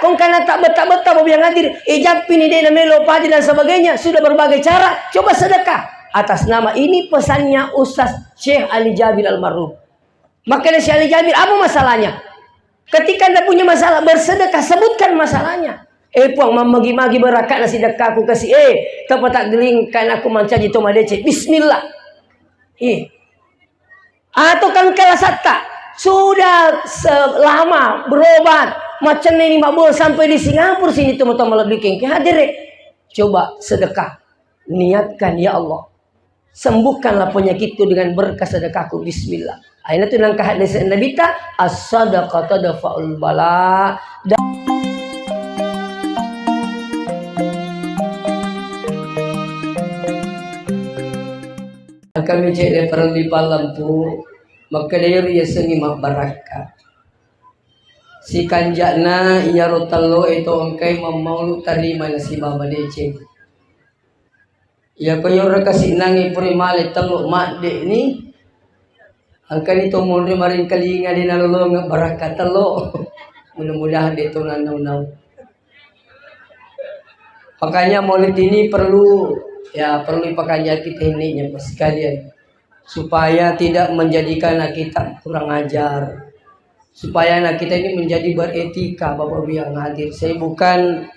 kong karena tak betah-betah mau yang hadir. Ijab ini dia melo padi dan sebagainya. Sudah berbagai cara. Coba sedekah. Atas nama ini pesannya Ustaz Syekh Ali Jabir Almarhum. Makanya Syekh Ali Jabir, apa masalahnya? Ketika anda punya masalah bersedekah, sebutkan masalahnya. Puang magi-magi berakat nasi sedekah aku kasih. Tempat tak gelingkan aku mancaji toma dece. Bismillah. Atau kan kelasata sudah lama berobat macam ini mabul sampai di Singapura sini teman-teman lebih kengke hadir. Coba sedekah. Niatkan ya Allah. Sembuhkanlah penyakitku dengan berkah sedekahku. Bismillah. Aina tu langkah hadis Nabi ta as-sadaqatu dafa'ul bala. Kami cek leparan di palampu maka dia sengi mak baraka. Si kanjana iya rotalo itu angkai mamaulu tarima nasi baba dece. Ya koyo kasih nangi primale talo mak de ni. Angkan itu mulai marin kalinga di nalolong baraka talo. Mudah-mudahan itu nanau-nau. Makanya maulid ini perlu pakaian kita ini sekalian supaya tidak menjadikan anak kita kurang ajar, supaya anak kita ini menjadi beretika. Bapak Ibu yang hadir, saya bukan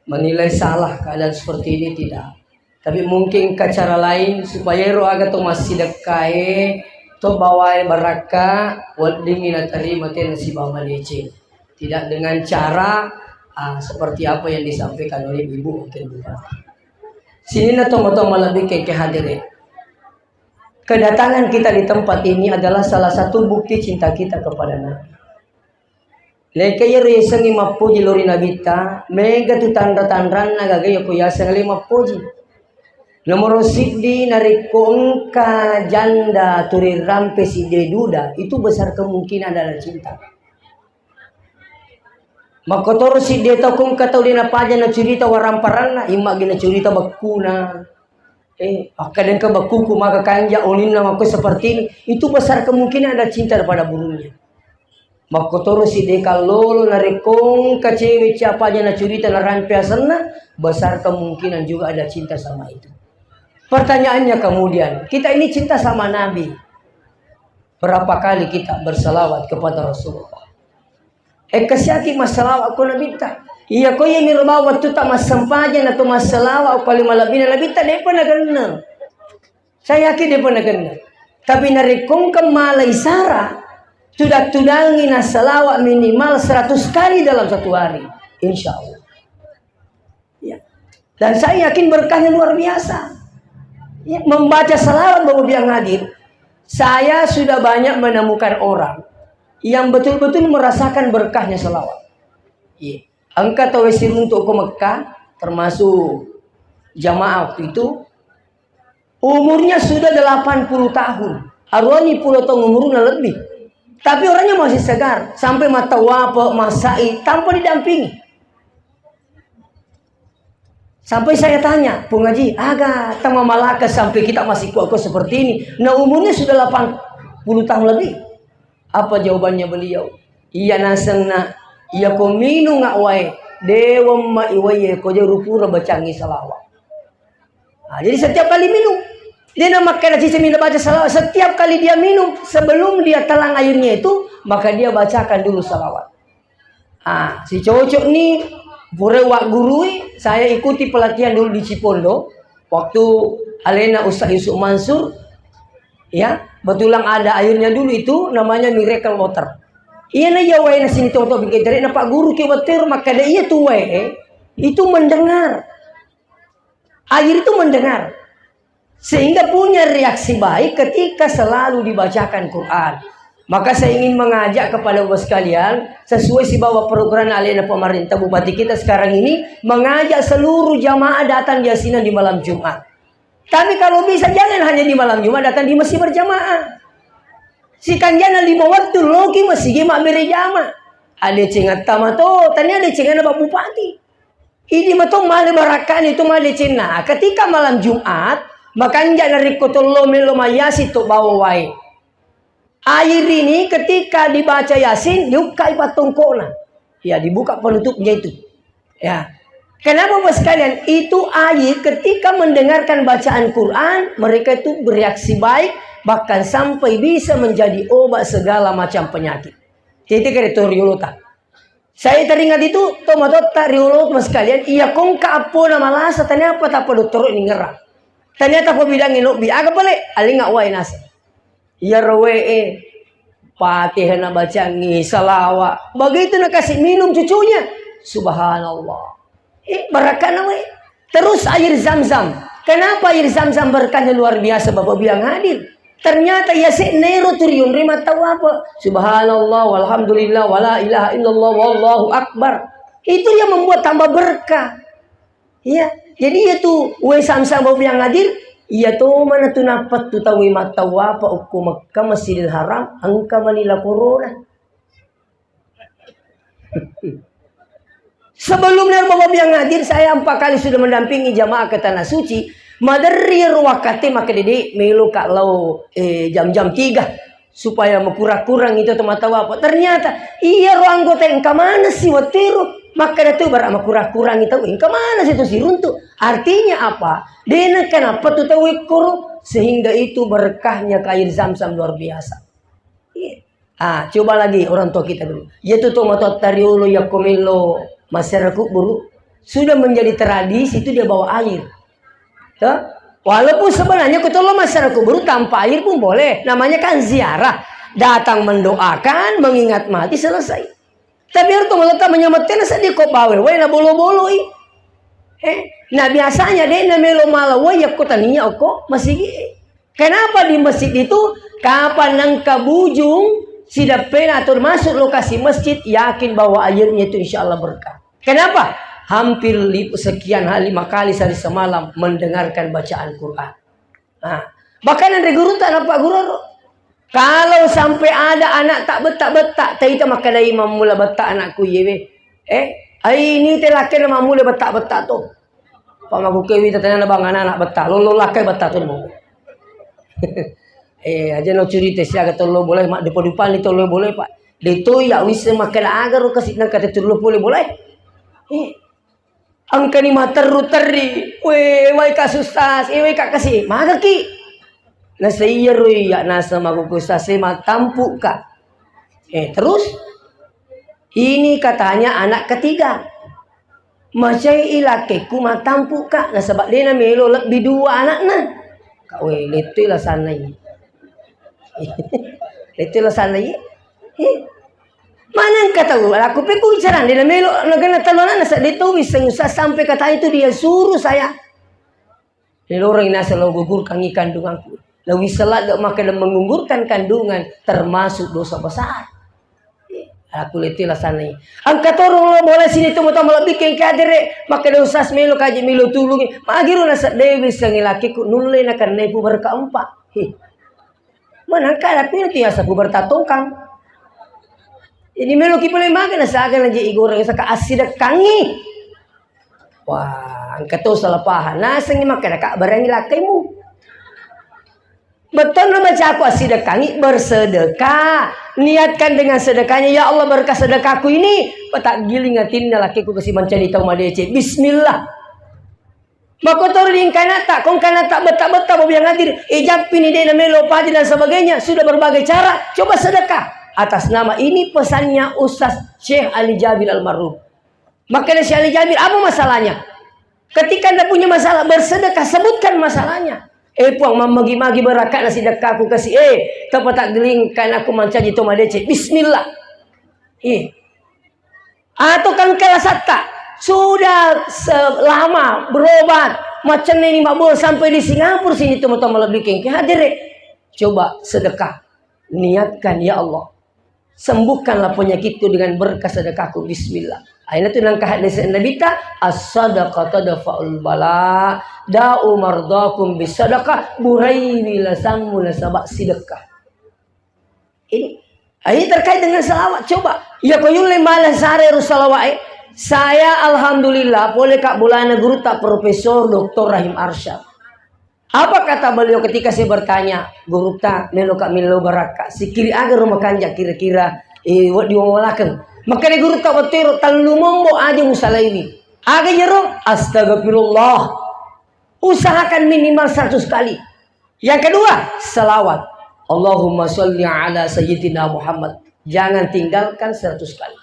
menilai salah keadaan seperti ini, tidak, tapi mungkin ke cara lain supaya roh agak tu masih dekai to bawa baraka wal dingin terima nasi bama leceh, tidak dengan cara seperti apa yang disampaikan oleh ibu mungkin bupati. Sini na tomo-tomo lebih ke hadirin. Kedatangan kita di tempat ini adalah salah satu bukti cinta kita kepada Nabi. Lekaya resengi mapuji lori nabita, mega tu tanda-tanda nagagaya kuyasa ngali mapuji. Nomor siddi nariko engka janda turi rampe si duda, itu besar kemungkinan adalah cinta. Makotor si deta kung katau dina paja na cerita waramparana ima gina cerita bakuna. Kadang ke bakuku maka kanja onin nama aku seperti ini. Itu besar kemungkinan ada cinta pada burungnya. Makotor si deka lolo narikong kacewe siapa aja na cerita na rampiasana, besar kemungkinan juga ada cinta sama itu. Pertanyaannya kemudian, kita ini cinta sama Nabi. Berapa kali kita berselawat kepada Rasulullah? Kasyaki masalah aku nabita. Iya ko yang mirma waktu tak masampajan atau masalah aku kali malabina nabita dia pun nagana. Saya yakin dia pun nagana. Tapi narikong kemalai sara sudah tudangi nasalawat minimal 100 kali dalam satu hari, insya Allah. Ya. Dan saya yakin berkahnya luar biasa. Ya, membaca salawat Bapak yang hadir, saya sudah banyak menemukan orang yang betul-betul merasakan berkahnya salawat. Angka tawesir untuk ke Mekah, termasuk jamaah waktu itu, umurnya sudah 80 tahun. Arwani puluh tahun umurnya lebih. Tapi orangnya masih segar. Sampai mata wapa, masai, tanpa didampingi. Sampai saya tanya, Pung Haji, agak tama malaka sampai kita masih kuat seperti ini. Nah umurnya sudah 80 tahun lebih. Apa jawabannya beliau? Iya nasengna, iya ko minu nga wae, dewa ma iwaye ko jarupura bacangi salawat. Jadi setiap kali minum, dia nama kena cici minum baca salawat. Setiap kali dia minum, sebelum dia telan airnya itu, maka dia bacakan dulu salawat. Si cocok nih, burewak gurui, saya ikuti pelatihan dulu di Cipondo. Waktu Alena Ustaz Yusuf Mansur, ya, betulan ada airnya dulu itu namanya miracle water. Iya na ya wae na sini to bikin dari na Pak Guru ke water maka dia iya tuh wae itu mendengar. Air itu mendengar. Sehingga punya reaksi baik ketika selalu dibacakan Quran. Maka saya ingin mengajak kepada Bapak sekalian, sesuai si bawa program alena pemerintah bupati kita sekarang ini, mengajak seluruh jamaah datang di asinan di malam Jumat. Tapi kalau bisa jangan hanya di malam Jumat, datang di masjid berjamaah. Si kanjana 5 waktu loki masih gemak berjamaah. Ada cengat tamato, tanya ada cengat Bapak Bupati. Ini matong male barakan itu male cina. Ketika malam Jumat, maka njak dari kotolo melo mayasi to bawa wae. Air ini ketika dibaca Yasin, yukai patungkona. Ya, dibuka penutupnya itu. Ya. Kenapa Bapak sekalian? Itu ayat ketika mendengarkan bacaan Quran, mereka itu bereaksi baik, bahkan sampai bisa menjadi obat segala macam penyakit. Jadi kriteriolota. Saya teringat itu, tomatot riolot Mas sekalian, iya kong kaapo na malasa, ternyata tak perlu dokter ini ngerang. Ternyata aku bilang inobi, agak boleh, alinga wai nasa. Iya rawe Fatihah na baca salawa. Begitu nak kasih minum cucunya, subhanallah. Berkah namanya. Terus air zam-zam. Kenapa air zam-zam berkahnya luar biasa Bapak bilang hadir? Ternyata ya nero turiun rima tahu apa? Subhanallah walhamdulillah wala ilaha illallah wallahu akbar. Itu yang membuat tambah berkah. Iya. Jadi itu we zam-zam Bapak bilang hadir. Iya tuh mana tuh napat tuh tahu mata apa uku Makkah Masjidil Haram angka Manila corona. Sebelumnya Bapak yang hadir, saya 4 kali sudah mendampingi jamaah ke Tanah Suci. Madari wakati maka dede melu kalau jam-jam 3 supaya kurang itu mata apa. Ternyata iya ruang anggota yang kemana sih watiru. Maka itu berama kurang itu yang kemana sih itu si runtuh. Artinya apa? Dena kenapa tuh tahu ikuru sehingga itu berkahnya air zam-zam luar biasa. Iya. Coba lagi orang tua kita dulu. Yaitu tomato tariolo yakomilo masyarakat buru sudah menjadi tradisi itu dia bawa air. Tuh? Walaupun sebenarnya ketolo masyarakat buru tanpa air pun boleh. Namanya kan ziarah. Datang mendoakan, mengingat mati, selesai. Tapi harus tomato menyamatkan sedih kok bawa. Na bolo-bolo Nah biasanya deh na melo malawa ya kok taninya kok masih. Kenapa di masjid itu kapan nangka bujung sidak pena atau masuk lokasi masjid yakin bahwa airnya itu insya Allah berkah. Kenapa? Hampir sekian 5 kali sehari semalam mendengarkan bacaan Quran. Nah, bahkan ada guru tak nampak guru. Kalau sampai ada anak tak betak-betak, tak itu maka dari mamula betak anakku yewe. Ini telakin mamula betak-betak tu. Pak maku kewi tatanya bang anak betak, lo lakai betak tu mau. Aja no cerita siaga tu lo boleh mak depan itu lo boleh pak. Dito ya wis makan agar lo kasih nak kata tu lo boleh. Angka ni mah terri, wai kasustas, wai kak kasih, maka ki. Nasa iya roy ya nasa magugusa sema tampuk kak. Terus ini katanya anak ketiga. Macai ilake kuma tampuk kak. Nasa bak dia melo lebih 2 anak na. Kak we letu lah sana ini. Letu lah sana ini. Mana kata gue? Aku peku bicara dia melo negara talunan nasa dia tahu bisa sampai kata itu dia suruh saya. Dia orang nasa lo gugur kangi kandunganku. Lebih salat gak makan dan menggugurkan kandungan termasuk dosa besar. Aku letilah sana ini. Angkat orang lo boleh sini tu mau malah bikin kadere maka dosa melo kaji melo tulungi. Magiru nasa dewi sangi lakiku nulle nakan nepu berkeempat. Mana kada pilih tiasa ku bertatongkang. Ini melo ki boleh makan nasa akan aja igoreng saka asidak kangi. Wah, angkat tu salah paham. Nasangi makan kak barangi lakaimu. Betul nama baca aku sedekahi bersedekah. Niatkan dengan sedekahnya ya Allah berkah sedekahku ini. Petak giling ngatin lakiku kasih mencari tahu madece. Bismillah. Makotor di kanata, kong kanata betak-betak mau bilang hadir. Ijab ini dia melo padi dan sebagainya. Sudah berbagai cara. Coba sedekah. Atas nama ini pesannya Ustaz Syekh Ali Jabir Almarhum. Maka Syekh Ali Jabir apa masalahnya? Ketika anda punya masalah bersedekah sebutkan masalahnya. Puang magi-magi berakat nasi dekah aku kasih. Tempat tak gelingkan aku mancaji tomadece. Bismillah. Atau kan kalasata. Sudah lama berobat. Macam ini mabul sampai di Singapura sini teman-teman lebih kengke hadir. Coba sedekah. Niatkan ya Allah. Sembuhkanlah penyakitku dengan berkah sedekahku. Bismillah. Aina tu nang kahadis Nabi ta as-sadaqatu dafa'ul bala da'u mardakum bisadaqah buraini lasamu lasabak sedekah. Ini terkait dengan salawat. Coba ya koyul malah sare salawat. Saya alhamdulillah boleh kak bulana guru tak Profesor Dr. Rahim Arsyad. Apa kata beliau ketika saya bertanya, guru tak melo kak melo baraka sikiri agar rumah kanja kira-kira diwalakan. Maka ni guru tabatiro talumombo aja musala ini. Aga jero astagfirullah. Usahakan minimal 100 kali. Yang kedua, salawat. Allahumma sholli ala sayyidina Muhammad. Jangan tinggalkan 100 kali.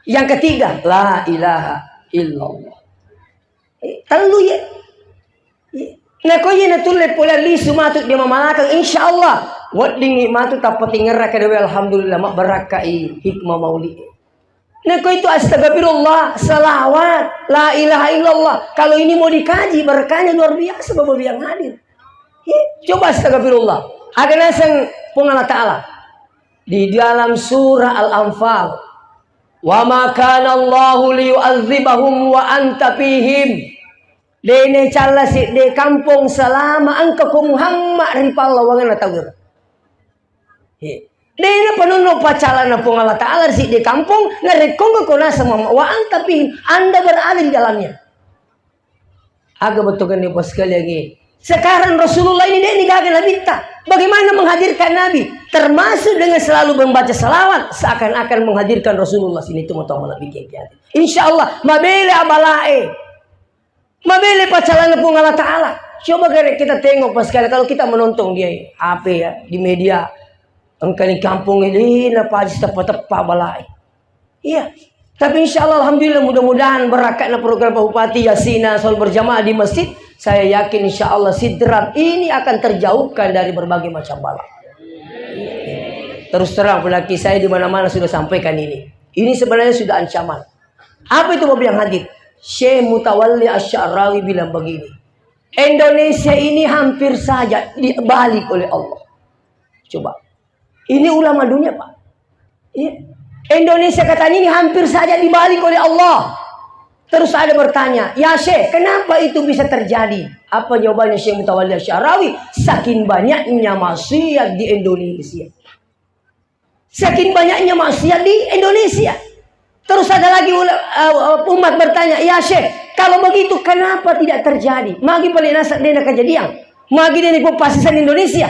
Yang ketiga, la ilaha illallah. Talu ya. Nah kau ye natulle pola li sumatu dia mamalaka insyaallah. Wat dingi matu tapati ngerra kada alhamdulillah mak barakai hikmah mauli. Nah kau itu astagfirullah, salawat, la ilaha illallah. Kalau ini mau dikaji berkahnya luar biasa Bapak yang hadir. Coba astagfirullah. Agak nasang Allah Ta'ala di dalam surah Al-Anfal. Wa ma kana Allahu liyu'adzibahum wa anta fihim. Dene cala si de kampung selama angka ko Muhammad ripal lawangan atawir. Dene penuno pacala na pong Allah Ta'ala si de kampung ngarekong ko na sama wa anta fihim. Anda berada di dalamnya. Aga betul kan ni bos sekali lagi. Sekarang Rasulullah ini dia gagal minta. Bagaimana menghadirkan Nabi? Termasuk dengan selalu membaca salawat. Seakan-akan menghadirkan Rasulullah. Sini itu mau tahu Nabi kiai. InsyaAllah. Mabele abalae. Mabele pacalan pun Allah Ta'ala. Coba kita tengok pas sekali. Kalau kita menonton dia. Apa ya. Di media. Engkau di kampung ini. Napa aja tepat-tepat balai. Iya. Tapi insyaAllah Alhamdulillah mudah-mudahan berakatnya program Pak Bupati Yasina soal berjamaah di masjid. Saya yakin insyaAllah sidrat ini akan terjauhkan dari berbagai macam bala. Terus terang pelaki saya di mana-mana sudah sampaikan ini. Ini sebenarnya sudah ancaman. Apa itu Bapak yang hadir? Syekh Mutawalli Asy-Sya'rawi bilang begini. Indonesia ini hampir saja dibalik oleh Allah. Coba. Ini ulama dunia Pak. Iya. Indonesia katanya ini hampir saja dibalik oleh Allah. Terus ada bertanya, ya Syekh, kenapa itu bisa terjadi? Apa jawabannya Syekh Mutawalli Asy-Sya'rawi? Saking banyaknya maksiat di Indonesia. Saking banyaknya maksiat di Indonesia. Terus ada lagi umat bertanya, ya Syekh, kalau begitu kenapa tidak terjadi? Magi paling nasak dena kejadian. Magi dena popasisan Indonesia.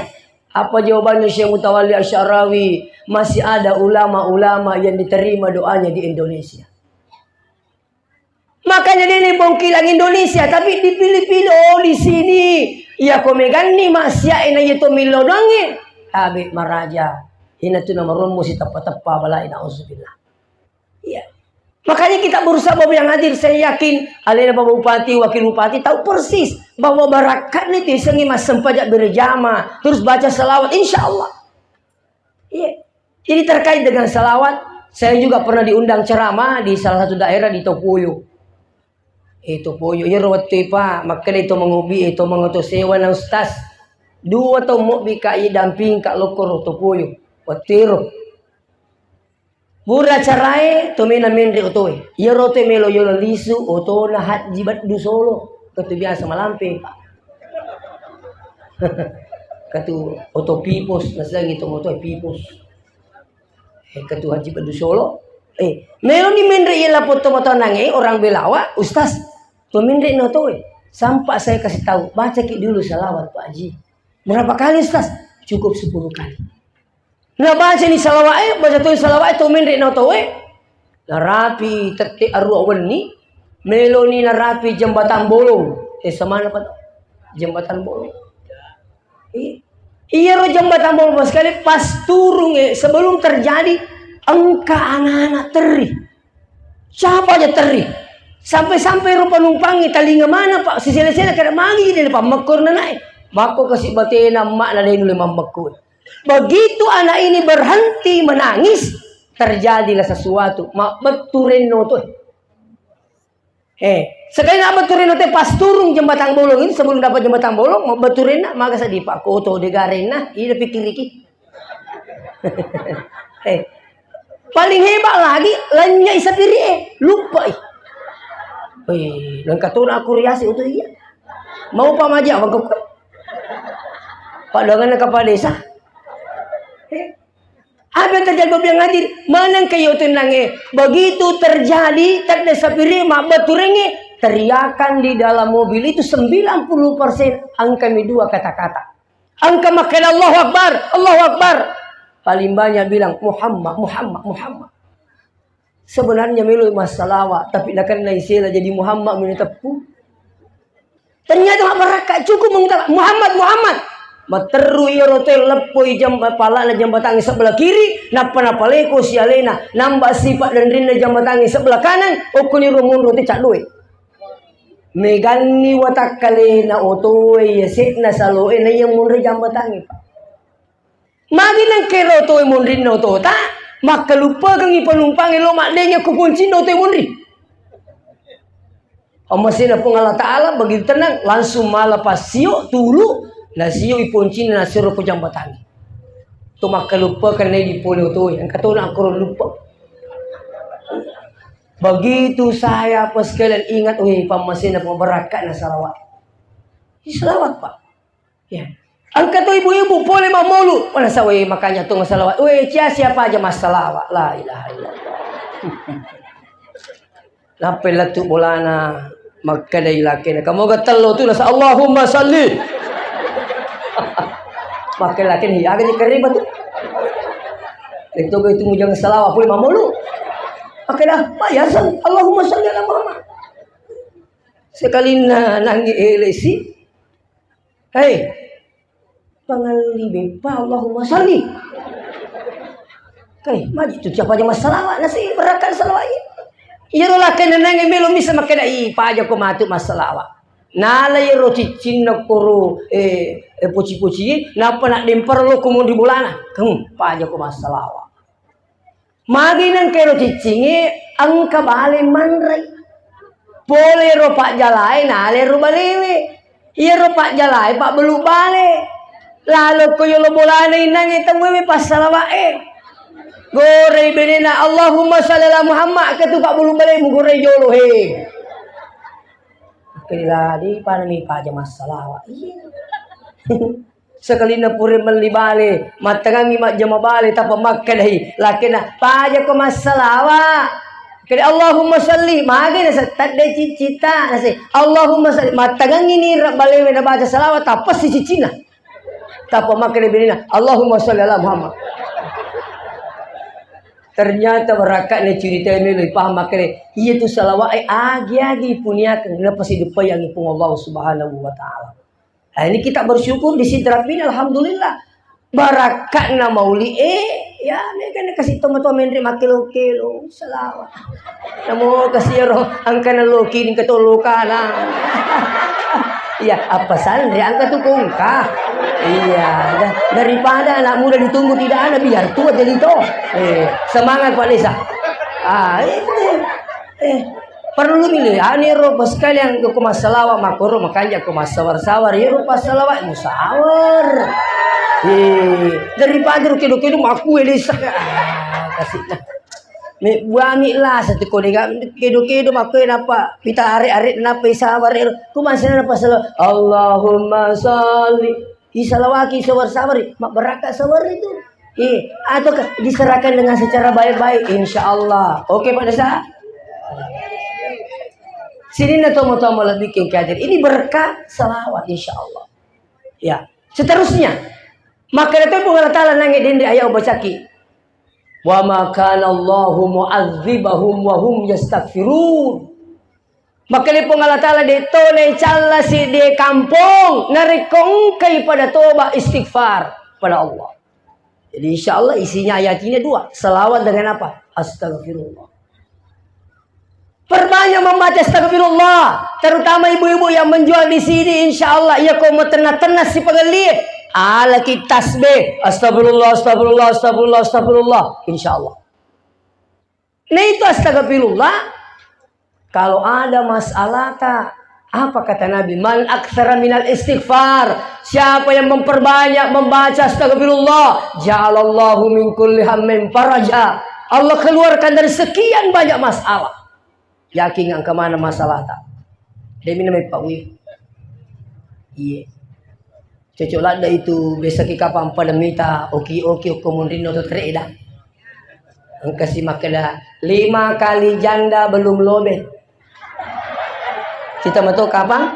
Apa jawabannya Syekh Mutawalli Asy-Sya'rawi? Masih ada ulama-ulama yang diterima doanya di Indonesia. Makanya ini bongkilang Indonesia, tapi dipilih-pilih oh di sini. Ya kau megani masya ina itu milodonge. Habis maraja. Ina tu nama rumus tepat-tepat balai nauzubillah. Iya. Makanya kita berusaha Bapak yang hadir, saya yakin alena Bapak Bupati, Wakil Bupati tahu persis bahwa barakat ini disengi mas sempajak berjamaah, terus baca salawat insyaallah. Iya. Jadi terkait dengan salawat, saya juga pernah diundang ceramah di salah satu daerah di Topoyo. Itu Topoyo, ya rawat pa, maka itu mengubi itu mengutus sewa ng ustaz. Dua to mo bikai damping kak lokor Topoyo, watiro. Bura carai to mena mendri otoy. Ya rote melo yolo lisu oto na hat jibat du solo. Katu biasa malampe pak. Katu oto pipos, nas lagi to moto pipos. Katu haji badu solo. Melo ni mendri yela foto moto nange orang belawa ustaz. To mendri no to sampai saya kasih tahu baca ki dulu salawat Pak Haji. Berapa kali ustaz? Cukup 10 kali. Nah baca ni salawat baca tu salawat to mendri no to narapi tete aru awani melo ni narapi jembatan bolong. Sama apa jembatan bolong. Iya ro jembatan bolong sekali pas turun sebelum terjadi engka anak-anak teri. Siapa aja teri? Sampai-sampai ro penumpangi talinga mana Pak? Sisila-sila kada mangi di depan mekur na naik. Mako kasih batena mak na dahil lima mekur. Begitu anak ini berhenti menangis, terjadilah sesuatu. Mak beturin no to. Sekali nak beturin no pas turun jembatan bolong ini sebelum dapat jembatan bolong, mau beturin nak maka sadi Pak koto degarin nah, ini pikir iki. Paling hebat lagi lainnya isapiri lupa dan katuna aku riasi itu iya. Mau Pak Maji apa kau? Pak dengan kepala desa. Apa yang terjadi Bapak yang hadir? Mana kayu tenangnya? Begitu terjadi tak ada sapiri mak beturenge teriakan di dalam mobil itu 90% angka dua kata-kata. Angka makan Allahu Akbar, Allahu Akbar. Paling banyak bilang Muhammad, Muhammad, Muhammad. Sebenarnya melu masalah, tapi nak kena istilah jadi Muhammad menitepu. Ternyata mak berakat cukup mengatakan Muhammad. Materu ia rotel lepoi jam pala na jambatan sebelah kiri, napa leko sialena, nambah sifat dan rina jambatan sebelah kanan, okuni rumun roti cak duit. Megani watakale na otoe ya setna saloe na yang munri jambatan pa. Magi nang kero to munri no to ta, maka lupa kang ipenumpang lo makdenya kupunci no to munri. Amasina pun Allah Ta'ala bagi tenang langsung malah pasio tulu na siyo ipunci na siro ko jambatan. To maka lupa kan di polo to yang kata nak aku lupa. Begitu saya apa sekalian ingat, pamasina pemberakat na salawat. Salawat pak. Ya. Angkat tu ibu-ibu boleh mamulu. Mana sawe makanya tu salawat. Siapa aja mas salawat. La ilaha illallah. Sampai letuk bolana maka dari laki kamu gatal lo tu nasa Allahumma salli. Maka laki ni agak keribet tu. Itu jangan salawat boleh mamulu. Akhirnya ya san Allahumma salli ala Muhammad. Sekali nanggi elesi. Hei. Pangali bepa Allahumma salli. Kai, maju tu siapa aja masalah nasi berakan salawat. Iya rola kena nanggi belum bisa makan aja ko matu masalah. Nala yero cicin nakuru puci-puci napa nak dempar lo kumun di bulana. Pa aja ko masalah. Maginan kero cicingi angka bale manrai. Boleh ro pak jalai nale ro balewe. Iya ro pak jalai pak belu bale. Lalu ko yolo bolane inang itamuwe pas salawae. Gorei benena Allahumma shalli ala Muhammad ketu pak belu bale mu gorei jolo he. Kila di panami pa aja masalah. Iya. Sekali na puri melibale matangangi mak jama bale tapa makan hi lakina paja ko masalawa kaya Allahumma salli magi na sa tadde cicita na say Allahumma salli matangangi ni bale na baca salawat tapa si cicina tapa makan binina Allahumma salli ala Muhammad. Ternyata berakat ni cerita ni lebih paham makan iya tu salawat agi punya kenapa si depa yang ipung Allah Subhanahu wa taala. Nah, ini kita bersyukur di sidrapin alhamdulillah. Barakat na mauli ya mereka nak kasih tomat mendri makilo-kilo salawat. Namo kasih roh angka na loki ning katulukana. Iya, apa sandri angka tu kungka. Iya, daripada anak muda ditunggu tidak ada biar tua jadi to. Semangat Pak Lisa. Perlu milih ani ro sekali yang ke masalah makoro makanya ke masawar-sawar ya ro pasalawa musawar. Daripada kido-kido maku elisa. Kasihlah. Me buangi lah satu kode kido-kido maku napa pita arek-arek napa sawar ku masih napa salah Allahumma sholli isalawaki sawar-sawar mak berakat sawar itu. Atau diserahkan dengan secara baik-baik insyaallah. Oke Pak Desa. Sini na tomo-tomo lebih kadir. Ini berkah salawat insyaallah. Ya. Seterusnya. Maka itu Allah Ta'ala nangis dindri ayat bacaki. Wa ma kana Allahu mu'adzibahum wa hum yastaghfirun. Maka itu Allah Ta'ala deto ne calla si de kampung narikong kay pada toba istighfar pada Allah. Jadi insyaallah isinya ayat ini dua. Salawat dengan apa? Astagfirullah. Perbanyak membaca astagfirullah, terutama ibu-ibu yang menjual di sini insyaallah ia kau ternas si pengelit. Ala kita tasbih astagfirullah astagfirullah astagfirullah astagfirullah insyaallah. Nah itu astagfirullah. Kalau ada masalah tak apa kata Nabi? Man aktsara minal istighfar. Siapa yang memperbanyak membaca astagfirullah, ja'alallahu min kulli hammin faraja. Allah keluarkan dari sekian banyak masalah. Yakin ang kemana masalah tak? Dia minum Pak Wi. Iya. Cocok lada itu besok kapan pada mita oki komundino tu tereda. Ang kasih makada 5 kali janda belum lobet. Kita mau tahu kapan?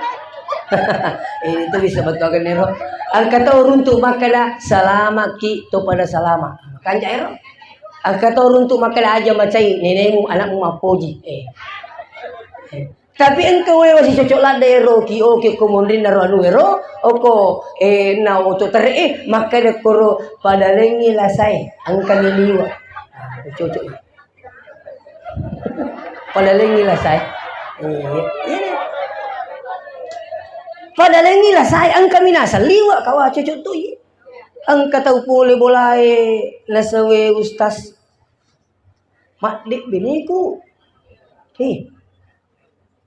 Itu bisa betul kan Nero. Ang kata untuk makada salama ki to pada salama. Kan Jairo. Angkat orang untuk makan aja macai nenekmu anakmu mapoji. Tapi engkau masih cocok lah dero ki oke komondrin naro anu ero oko na oto tere maka de koro pada lengi lah saya angkan liwa cocok pada lengi lah saya pada lengi lah saya angka minasa liwa kawa cocok tu angka tahu boleh boleh nasawe ustaz mak dik biniku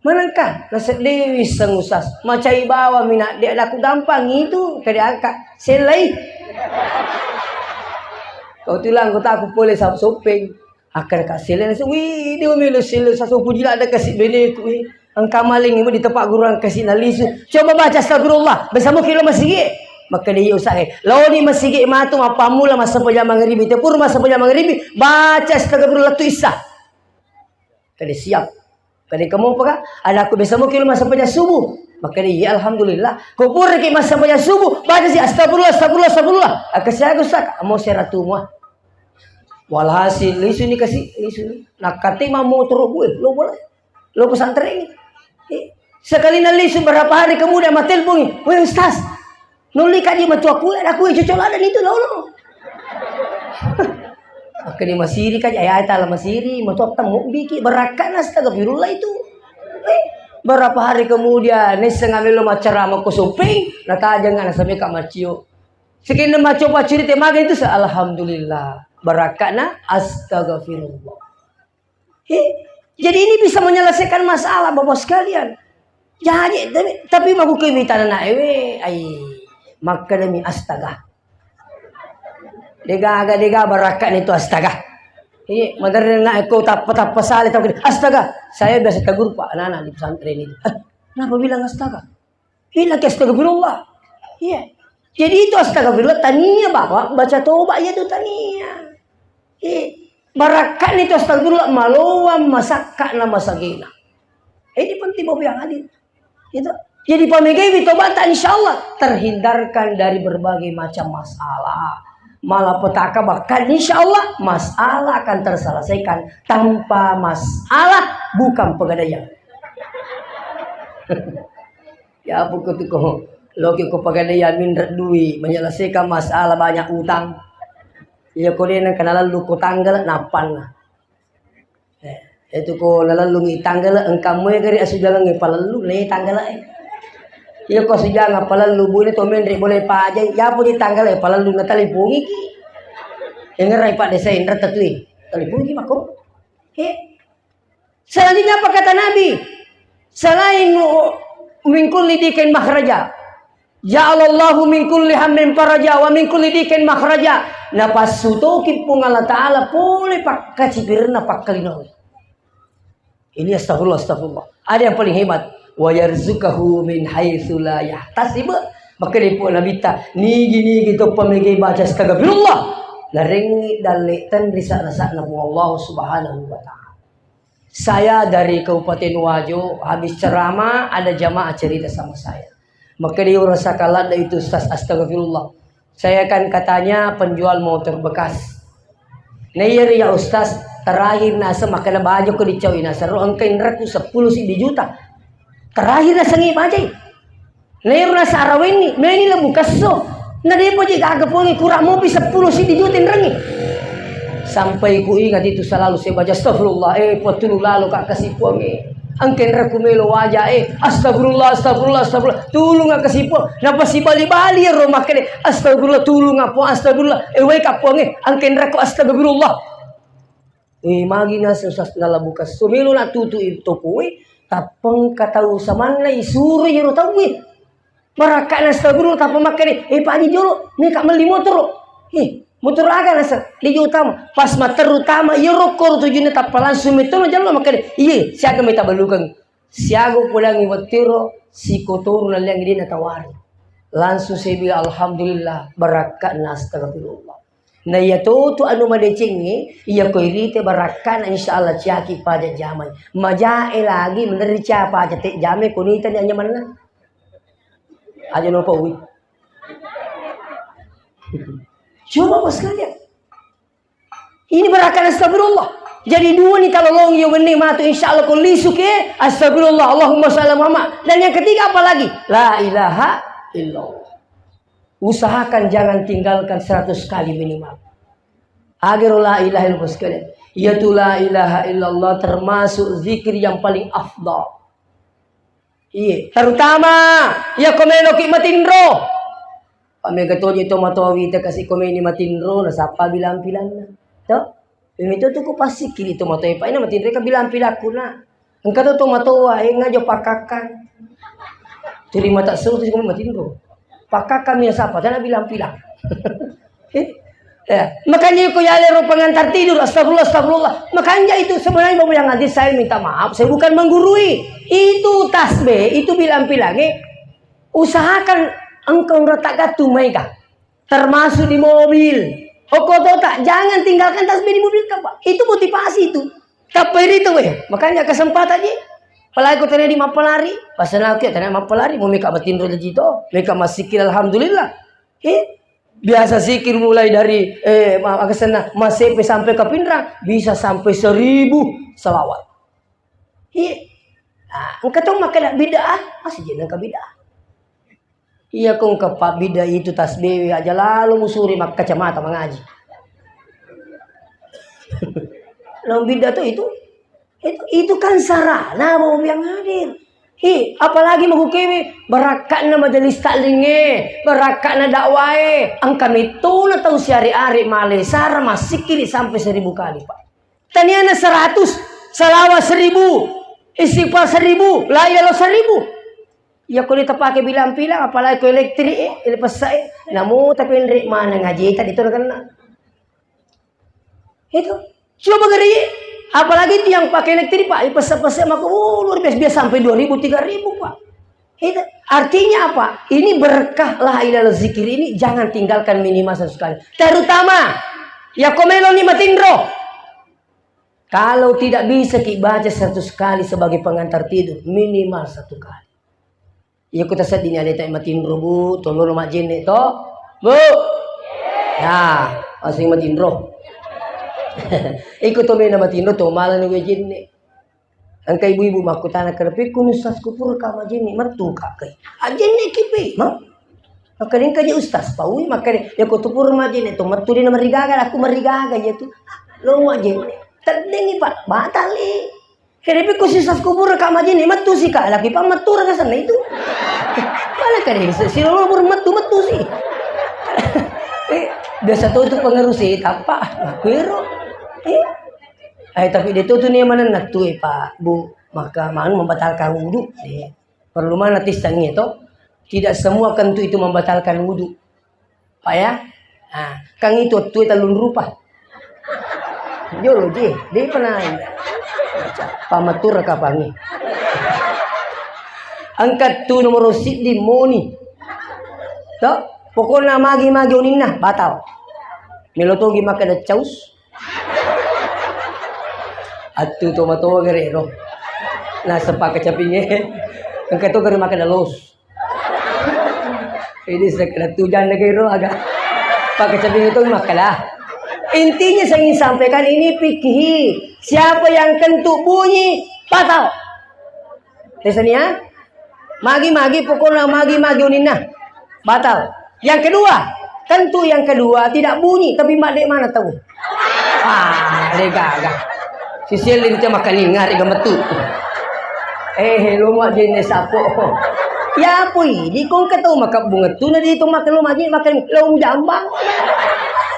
manangkah nasib dewi sang usas macai bawa minat dia aku gampang itu kadi angkat selai kau tulang kau tak aku boleh sap sopeng akan kasih selai wi dia melu selai sasu puji ada kasih bene ku angka maling ini di tempat guru kasih nalisu coba baca astagfirullah bersama kilo masigi maka dia usah lawan ni masigi matu apa mula masa pajam maghribi tepur masa pajam maghribi baca astagfirullah tu isah kadi siap. Kali kamu apa? Ada aku bisa mungkin masa pada subuh. Maka dia ya alhamdulillah. Kau pun ke masa pada subuh. Baca si astagfirullah, astagfirullah, astagfirullah. Aku sak. Mau saya ratu muah. Walhasil lisu ni kasih lisu ni. Nak kati mau turun gue. Lo boleh. Lo pesantren ini. Sekali na lisu berapa hari kemudian mah telepon ni. Weh ustaz. Nuli kaji matu aku. Aku cocok ladan itu lo. Maka di masiri kan ayat ala masiri matu temu biki berakan astagfirullah itu berapa hari kemudian nesa ngambil ceramah ko suping nata jangan sampai ka macio sekian macio paciri teh maga itu alhamdulillah berakana astagfirullah jadi ini bisa menyelesaikan masalah Bapak sekalian jadi tapi maku kemitan anak ewe maka demi astaga Dega barakan itu astaga. Ini moderna aku tak pasal itu astaga. Saya biasa tegur Pak anak-anak di pesantren ini. Kenapa bilang astaga? Bilang astagfirullah. Iya. Jadi itu astagfirullah tania Bapak baca tobat ya itu tania. Barakan itu astagfirullah maluam masakka nama sagina. Ini penting Bapak yang hadir. Itu. Jadi pamegai tobat insyaallah terhindarkan dari berbagai macam masalah. Malapetaka bahkan insya Allah masalah akan terselesaikan tanpa masalah bukan pegadaian. Ya buku tu ko logi ko pegadaian minta duit menyelesaikan masalah banyak utang. Ya ko dia nak lalu ko tanggal napan lah. Itu ko lalu ngi tanggal engkau moy gari asujalan ngi palalu le tanggal iya ko sudah ngapalan lubu ini tomen ri boleh pa aja ya pun di tanggal ya palan lu natalipungi ki yang ngerai pak desa indra tatui talipungi mako selanjutnya apa kata Nabi selain min kulli dikin makhraja ja'alallahu min kulli hammin faraja wa min kulli dikin makhraja napas sutoki pun Allah Ta'ala boleh pak kacipirna pak kalinawi ini astagfirullah ada yang paling hebat wa yarzuqahu min haitsu la yahtasib maka depo nabi ta ni gitu pemegi baca astagfirullah lareng daletan risa-rasa nabi Allah Subhanahu wa taala. Saya dari Kabupaten Wajo habis ceramah ada jamaah cerita sama saya. Maka dia rasa kalah itu ustaz astagfirullah. Saya kan katanya penjual motor bekas. Nair ya ustaz terakhir nasa makana baju ko dicawin nasa ro angkain raku 10 juta. Terakhir na sangi bajay. Nair na sa arawin ni. May nila bukaso. Na di po jika agapungi kurang mo bisa 10 jutin rangi. Sampai ku ingat itu selalu saya baca astagfirullah. Patulu lalu kak kasipuang Ang kenra kumelo wajah astagfirullah. Tulung nga kasipuang. Napasi bali-bali ro makane. Astagfirullah tulung nga po astagfirullah. Way kapuang Ang kenra ko astagfirullah. Magi na susas nalabukas. Sumilo na tutu ito po tapang kataw sa man na isuro yero tawi maraka na astagfirullah tapang makani Pak Haji jolo ni kak meli motor motor aga na sa lijo utama pas materutama yero kor tujune tapalan sumito jalo makani siaga meta balukang siago pulang iwatiro si kotoru na liang ini natawari langsung saya bilang alhamdulillah baraka na astagfirullah na yato tu anu madecengi iya ko irite barakan insyaallah ciaki pada zaman majae lagi meneri siapa aja te jame kunita ni nyaman na aja no pa uwi coba bos kalian Ini berakan astagfirullah. Jadi dua ni kalau long yo benih matu insyaallah kau lisuk astagfirullah Allahumma shalli Muhammad. Dan yang ketiga apa lagi? La ilaha illallah. Usahakan jangan tinggalkan 100 kali minimal. Agar la ilaha illallah sekalian. Yaitu la ilaha illallah termasuk zikir yang paling afdal. Iya, terutama ya komeno ki matindro. Kami katoje to matowi te kasih komeni matindro na sapa bilang-bilang. To? Ini tu ko pasti kiri to matowi pa ina matindro ka bilang-bilang kuna. Engka to matowa ngajo pakakan. Terima tak seru tu matindro. Pakakan mi sapa dana bilang-bilang. Ya, makanya aku ya lero pengantar tidur astagfirullah astagfirullah. Makanya itu sebenarnya mau bilang nanti saya minta maaf, saya bukan menggurui. Itu tasbih, itu bilang-bilangnya usahakan engkau retak mereka. Termasuk di mobil. Kau tak jangan tinggalkan tasbih di mobil Pak. Itu motivasi itu. Kapir itu makanya kesempatan aja. Apalagi kau tanya di mapalari, pasal aku tanya mapalari mau mereka batin roda jito, mereka masih kira alhamdulillah. Biasa zikir mulai dari masih sampai ke Pindrang bisa sampai 1000 selawat. Iya. Nah, engkau tahu makan bid'ah masih jeneng ke bid'ah. Iya kong ke pak bid'ah itu tasbih aja lalu musuri mak kacamata mengaji. Lalu bid'ah tuh itu kan sarana mau yang hadir. Apalagi menghukumi berakakna majelis taklinge, berakakna dakwae. Angka itu na tahu syari-ari malesar masih kiri sampai 1000 kali Pak. Taniana 100, salawat 1000, istighfar 1000, la ilaha 1000. Ya kalau kita pakai bilang-bilang apalagi ke elektrik, lepas saya, namu tapi ndrek mana ngaji tadi itu kan. Itu coba geri. Apalagi yang pakai elektrik Pak, pesan-pesan maka luar biasa sampai 2000 3000 Pak. Itu artinya apa? Ini berkah la ilaha zikir ini jangan tinggalkan minimal 1 kali. Terutama ya komelo ni matindro. Kalau tidak bisa dibaca 100 kali sebagai pengantar tidur, minimal 1 kali. Ya kita saat ini ada matindro Bu, tolong mak jene to. Bu. Ya, masing matindro. Ikut to na matino to malan ni wejin ni. Ang kay ibu-ibu makutana kerpi kunusas kupur ka majini mertu ka kay. Ajin ni kipi, ma. Makaling ka di ustaz paui makani ya ko tupur majini to mertu di na marigaga aku marigaga ya tu. Lo majin. Tadingi Pak batali. Kerpi kunusas kupur ka majini mertu si ka laki pa mertu ra sana itu. Mana kali si lo mertu sih. Biasa tuh itu pengaruh sih apa? Pero tapi dia tuh nih mana natu Pak Bu maka mana membatalkan wudhu perlu mana tisangi itu tidak semua kentu itu membatalkan wudhu Pak ya kang itu tuh talun rupa jolo dia pernah pamatur kapangi angkat tuh nomor di moni toh pokoknya magi-magi uninna batal melotogi maka ada caus atu tomato gerero na sepak kecapinge angkat tuh maka ada los ini sekena tujan negero agak pak kecapinge itu makalah intinya saya ingin sampaikan ini fikih siapa yang kentut bunyi batal desanya magi-magi pokoknya magi-magi uninna batal yang kedua tentu yang kedua tidak bunyi tapi mak dek mana tahu dek gagah sisilin teh makan ingar iga metu lo mak jenis sapo ya pui di kong ketau maka bunga tu na dito makan lo mak jenis makan long jambang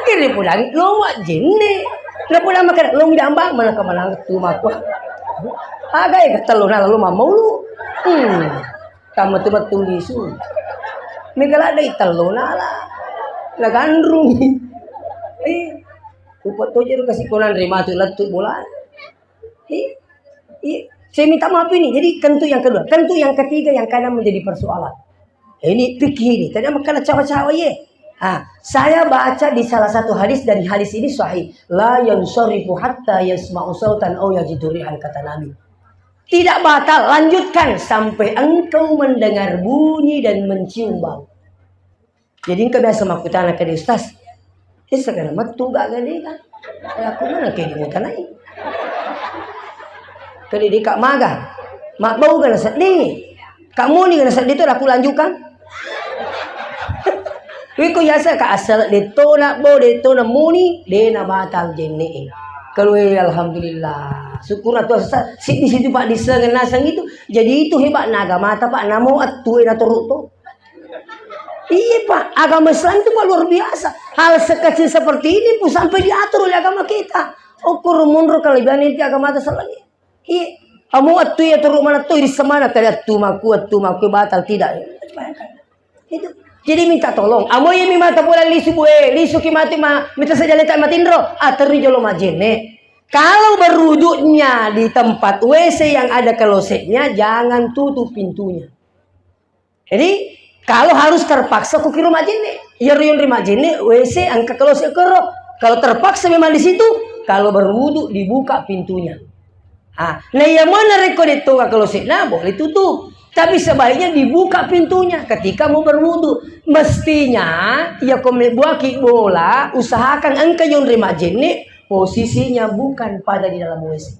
kiri pulang lo mak jenis lo pulang makan long jambang mana kemalang tu makwa agak ya ketelu na lalu mau lu kamu tu betul disu megala ada italo na lah lagandrung upot to jero kasih konan rima tu latut bola saya minta maaf ini jadi kentu yang kedua kentu yang ketiga yang kadang menjadi persoalan ini fikih ini tadi makanya cawa-cawa ye saya baca di salah satu hadis dari hadis ini sahih la yansarifu hatta yasma'u sautan aw yajidu rihan kata Nabi tidak batal lanjutkan sampai engkau mendengar bunyi dan mencium bau. Jadi engkau biasa makutana ke ustaz. Sekarang metu gak gede kan? Aku mana kayak di mutan aja. Kali di kak maga, mak bau kan sedih. Kamu ni kan sedih tu aku lanjutkan. Wiko yasa ka asal dito na bo dito na muni de na batal jenne. Kalau alhamdulillah, syukur tu di situ pak disengen nasang itu. Jadi itu hebat naga mata pak namo atuin atau ruto. Iya pak, agama Islam itu pak luar biasa. Hal sekecil seperti ini pun sampai diatur oleh agama kita. Ukur mundur kelebihan ini agama itu selagi. Iya, kamu atuh ya turun mana tuh di semana tadi atuh maku batal tidak. Itu. Jadi minta tolong. Amo yang minta pola lisu bue, lisu kimati minta saja letak matindro. Ateri jolo majene. Kalau berwuduknya di tempat WC yang ada klosetnya, jangan tutup pintunya. Jadi kalau harus terpaksa kukira majene, ya riun majene WC angka kloset kero. Kalau terpaksa memang di situ, kalau berwuduk dibuka pintunya. Nah yang mana rekod itu kloset? Nah boleh tutup. Tapi sebaiknya dibuka pintunya ketika mau berwudu. Mestinya ya buaki bola usahakan engkau yang terima jenik posisinya bukan pada di dalam WC.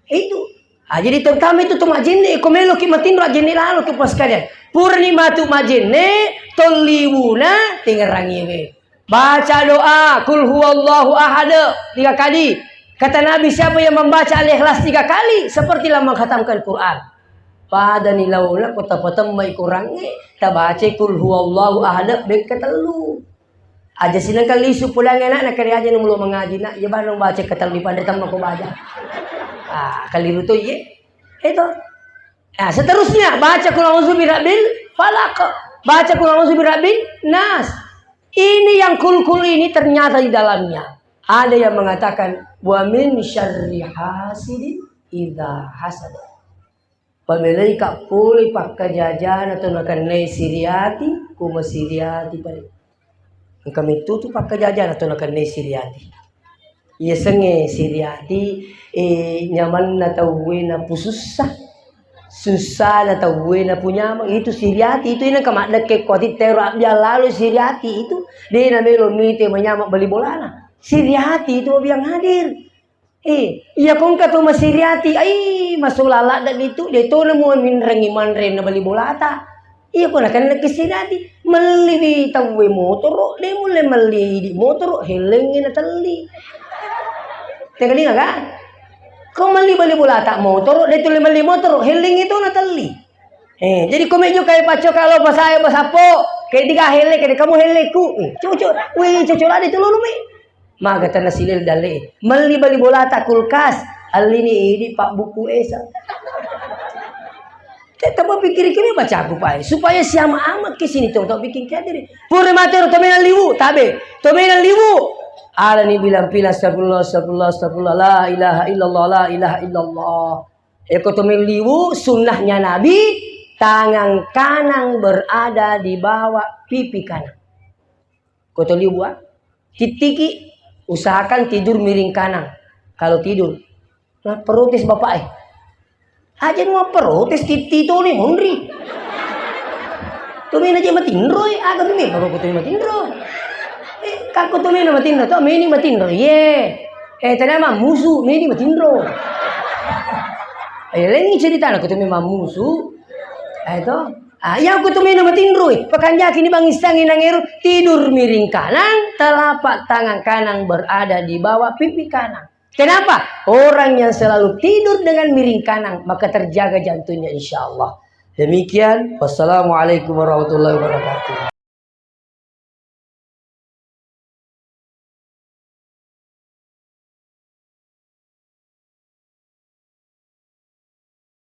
Itu. Jadi terutama itu tuh majene komelo ki matindra jene lalu ke pas kalian. Purnima tu majene toliwuna tinggal rangiwe. Baca doa kul huwallahu ahad 3 kali. Kata Nabi siapa yang membaca Al-Ikhlas 3 kali sepertilah mengkhatamkan Quran. Pada nilaula kota patam mai kurangnya tabace kul huwallahu ahad bek ketelu aja sinan kali su pulang enak nak kari aja mulu mengaji nak ya baru baca ketelu di pandai tam aku baca kali itu ye itu seterusnya baca kul a'udzu birabbil falaq baca kul a'udzu birabbil nas ini yang kul ini ternyata di dalamnya ada yang mengatakan wa min syarri hasidin idza hasada. Pamilai kak pulih pak kajajan atau nakan nei siriati, kuma siriati pare. Kami tutu pak kajajan atau nakan nei siriati. Iya senge siriati nyaman na tauwe na pususah. Susah na tauwe na punya itu siriati itu yang kamak deke koti terap dia lalu siriati itu dia na melo mite menyamak beli bolana. Siriati itu yang hadir. Iya kong kata masiriati, masulala dan itu dia tu nemu minrengi manren na bali bolata. Iya kong nak kesiriati meli tawe motor, dia mulai meli di motor helengin na tali. Tengok ni kan? Kau meli bali bolata motor, dia tu meli motor heleng itu na tali. Jadi kau mejo kayak paco kalau pasaya pasapo, kayak 3 hele kayak kamu heleku. Cucu, wih cucu ada itu lu mi. Maka tanah silil dale meli bali bolata kulkas alini ini pak buku esa tetap pikir kini baca aku pak supaya siapa amat kesini tuh tak bikin kadiri pura mater tomena liwu tabe tomena liwu ala ni bilang pila astagfirullah la ilaha illallah eko tomena liwu sunnahnya nabi tangan kanan berada di bawah pipi kanan koto liwu titiki usahakan tidur miring kanan. Kalau tidur, nah protes bapak aja mau protes titi itu nih mundri. Tuh mina aja matindro agak tuh mina baru tuh matindro. Kaku tuh mina matindro, tuh mini matindro, ye. Ternyata musuh mini matindro. Lain cerita aku tuh memang musuh. Itu. Yang kutumin nama tindrui, pekanjak ini bang istangin nangiru tidur miring kanan, telapak tangan kanan berada di bawah pipi kanan. Kenapa? Orang yang selalu tidur dengan miring kanan maka terjaga jantungnya insya Allah. Demikian, wassalamualaikum warahmatullahi wabarakatuh.